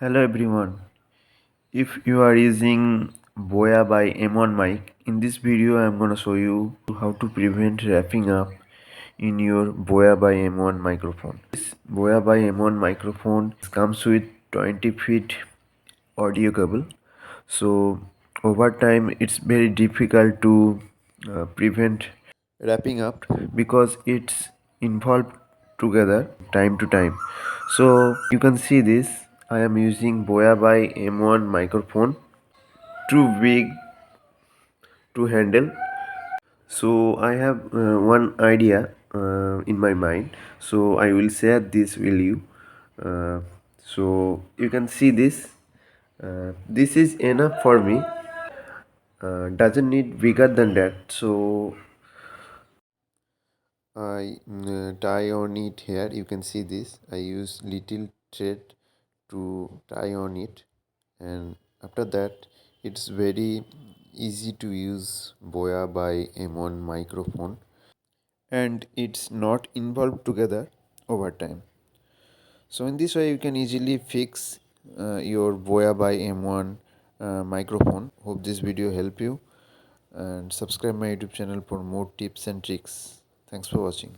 Hello everyone. If you are using Boya by M1 mic, in this video I am going to show you how to prevent wrapping up in your Boya by M1 microphone. This Boya by M1 microphone comes with 20 feet audio cable. So over time it's very difficult to prevent wrapping up because it's involved together time to time. So you can see this. I am using Boya by M1 microphone, too big to handle. So I have one idea in my mind. So I will share this with you. Uh, so you can see this. This is enough for me. Doesn't need bigger than that. So I tie on it here. You can see this. I use little thread to tie on it, and after that it's very easy to use Boya by M1 microphone, and it's not involved together over time. So in this way you can easily fix your Boya by M1 microphone. Hope this video help you, and subscribe my YouTube channel for more tips and tricks. Thanks for watching.